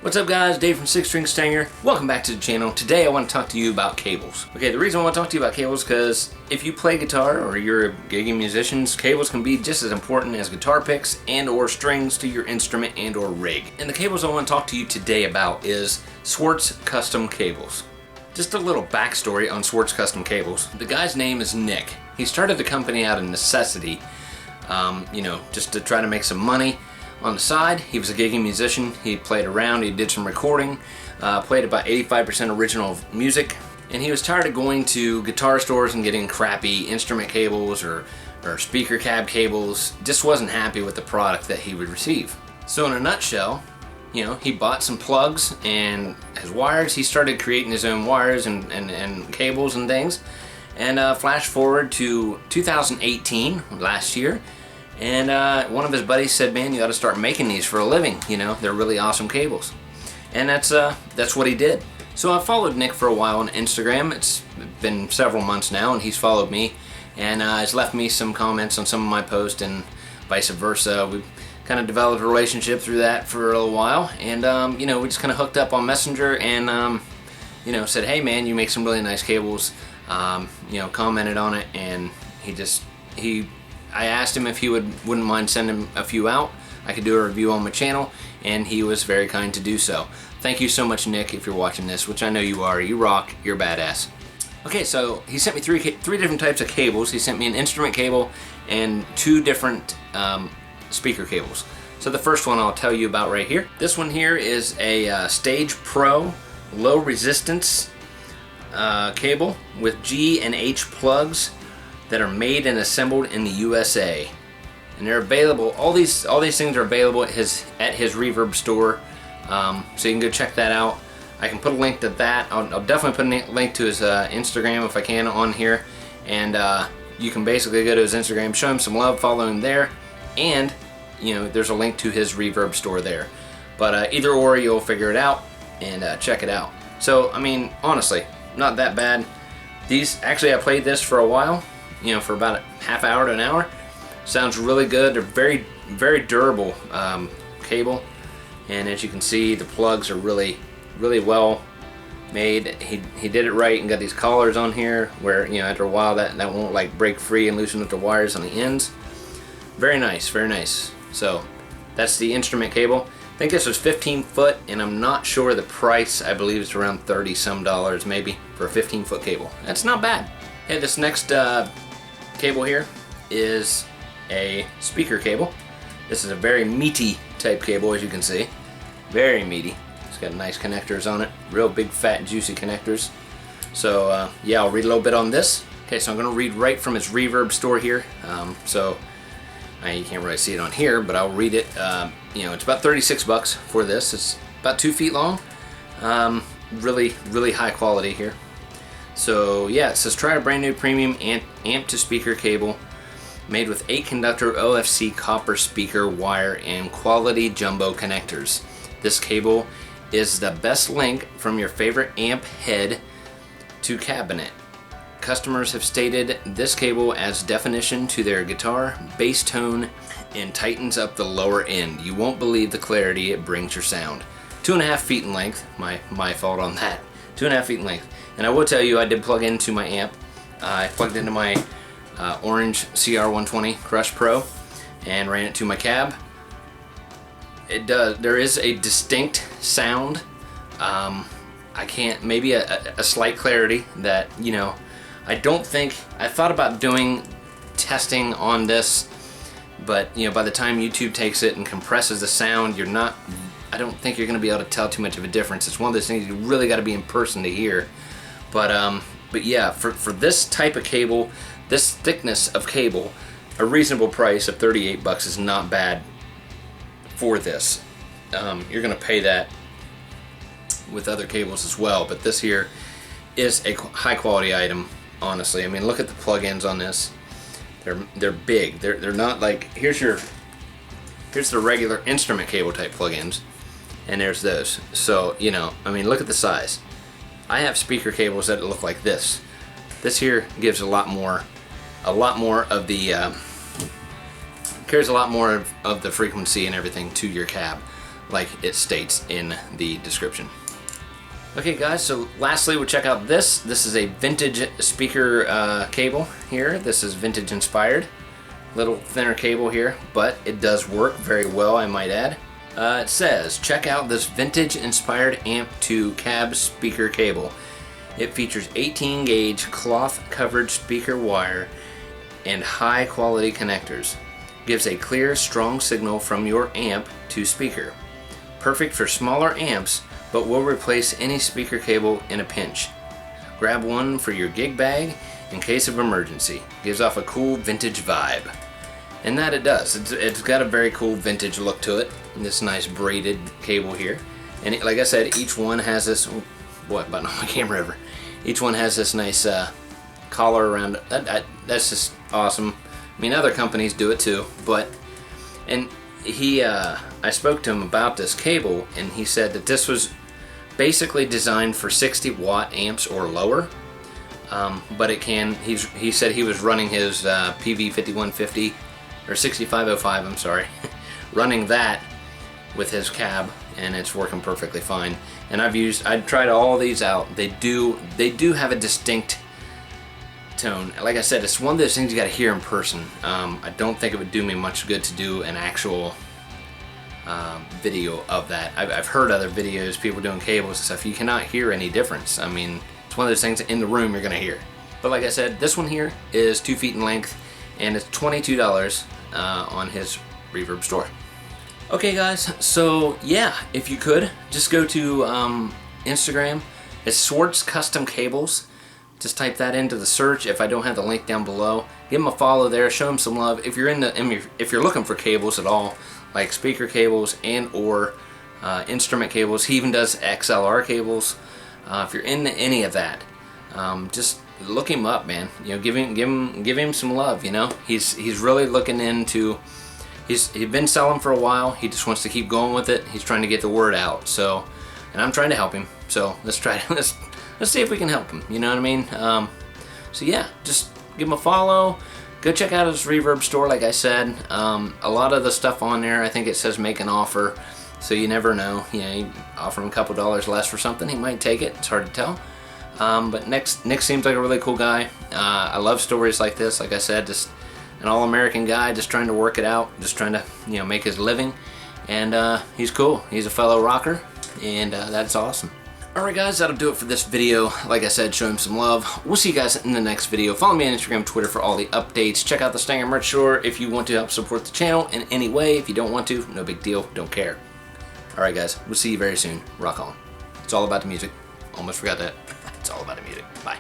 What's up guys, Dave from Six String Stanger. Welcome back to the channel. Today I want to talk to you about cables. Okay, the reason I want to talk to you about cables is because if you play guitar or you're a gigging musician, cables can be just as important as guitar picks and or strings to your instrument and or rig. And the cables I want to talk to you today about is Swartz custom cables. Just a little backstory on Swartz custom cables. The guy's name is Nick. He started the company out of necessity, just to try to make some money. On the side, he was a gigging musician. He played around, he did some recording, played about 85% original music, and he was tired of going to guitar stores and getting crappy instrument cables or speaker cab cables. Just wasn't happy with the product that he would receive. So in a nutshell, he bought some plugs and his wires. He started creating his own wires and cables and things. And flash forward to 2018, last year, and one of his buddies said, man, you got to start making these for a living. They're really awesome cables. And that's what he did. So I followed Nick for a while on Instagram. It's been several months now, and he's followed me and has left me some comments on some of my posts and vice versa. We kind of developed a relationship through that for a little while, and we just kind of hooked up on Messenger and said, hey man, you make some really nice cables. Commented on it, and I asked him if he wouldn't mind sending a few out. I could do a review on my channel, and he was very kind to do so. Thank you so much, Nick, if you're watching this, which I know you are. You rock. You're badass. Okay, so he sent me three different types of cables. He sent me an instrument cable and two different speaker cables. So the first one I'll tell you about right here. This one here is a Stage Pro low resistance cable with G and H plugs that are made and assembled in the USA, and they're available. All these things are available at his Reverb store, so you can go check that out. I can put a link to that. I'll definitely put a link to his Instagram if I can on here, and you can basically go to his Instagram, show him some love, follow him there, and there's a link to his Reverb store there. But either or, you'll figure it out and check it out. So I mean, honestly, not that bad. I played this for a while, for about a half hour to an hour. Sounds really good. They're very, very durable cable, and as you can see, the plugs are really, really well made. He did it right and got these collars on here where after a while that won't like break free and loosen up the wires on the ends. Very nice, very nice. So that's the instrument cable. I think this was 15 foot, and I'm not sure the price. I believe it's around 30 some dollars maybe for a 15-foot cable. That's not bad. Okay, this next cable here is a speaker cable. This is a very meaty type cable, as you can see. Very meaty. It's got nice connectors on it. Real big, fat, juicy connectors. So yeah, I'll read a little bit on this. Okay, so I'm going to read right from his Reverb store here. You can't really see it on here, but I'll read it. It's about 36 bucks for this. It's about 2 feet long. Really, really high quality here. So yeah, it says try a brand new premium amp to speaker cable made with 8 conductor OFC copper speaker wire and quality jumbo connectors. This cable is the best link from your favorite amp head to cabinet. Customers have stated this cable adds definition to their guitar, bass tone, and tightens up the lower end. You won't believe the clarity it brings your sound. 2.5 feet in length. My fault on that. 2.5 feet in length. And I will tell you, I did plug into my amp. I plugged into my orange CR120 Crush Pro and ran it to my cab. There is a distinct sound. Maybe a slight clarity that I thought about doing testing on this, but by the time YouTube takes it and compresses the sound, I don't think you're going to be able to tell too much of a difference. It's one of those things you really got to be in person to hear. But yeah, for this type of cable, this thickness of cable, a reasonable price of 38 bucks is not bad for this. You're going to pay that with other cables as well, but this here is a high quality item. Honestly, I mean, look at the plug-ins on this. They're big. They're not like here's the regular instrument cable type plug-ins, and there's those. So I mean, look at the size. I have speaker cables that look like this. This here gives a lot more of the carries a lot more of the frequency and everything to your cab. like it states in the description. Okay guys, so lastly we'll check out this. This is a vintage speaker cable here. This is vintage inspired. Little thinner cable here, but it does work very well, I might add. It says, check out this vintage inspired amp to cab speaker cable. It features 18 gauge cloth covered speaker wire and high quality connectors. Gives a clear, strong signal from your amp to speaker. Perfect for smaller amps, but will replace any speaker cable in a pinch. Grab one for your gig bag in case of emergency. Gives off a cool vintage vibe. And that it does. It's got a very cool vintage look to it. This nice braided cable here. And like I said, each one has this, what button on my camera ever. Each one has this nice collar around it. That's just awesome. I mean, other companies do it too, but, and I spoke to him about this cable, and he said that this was basically designed for 60 watt amps or lower, but it can, he said he was running his PV5150, or 6505, I'm sorry, running that with his cab, and it's working perfectly fine. And I've tried all these out. They do have a distinct tone. Like I said, it's one of those things you got to hear in person. I don't think it would do me much good to do an actual video of that. I've heard other videos, people doing cables and stuff. You cannot hear any difference. I mean, it's one of those things in the room you're gonna hear. But like I said, this one here is 2 feet in length, and it's $22 on his Reverb store. Okay guys, so yeah, if you could, just go to Instagram. It's Swartz Custom Cables. Just type that into the search. If I don't have the link down below, give him a follow there, show him some love. If you're looking for cables at all, like speaker cables and or instrument cables, he even does XLR cables. If you're into any of that, just look him up, man. You know, give him some love. You know, he's really looking into. He's been selling for a while. He just wants to keep going with it. He's trying to get the word out. So, and I'm trying to help him. So let's see if we can help him. You know what I mean? So yeah, just give him a follow. Go check out his Reverb store, like I said. A lot of the stuff on there, I think it says make an offer. So you never know. You know, you offer him a couple dollars less for something, he might take it. It's hard to tell. But Nick seems like a really cool guy. I love stories like this. Like I said, just an all-American guy, just trying to work it out, just trying to, you know, make his living. And he's cool. He's a fellow rocker, and that's awesome. Alright guys, that'll do it for this video. Like I said, show him some love. We'll see you guys in the next video. Follow me on Instagram, Twitter for all the updates. Check out the Stanger merch store if you want to help support the channel in any way. If you don't want to, no big deal, don't care. Alright guys, we'll see you very soon. Rock on. It's all about the music. Almost forgot that. It's all about the music. Bye.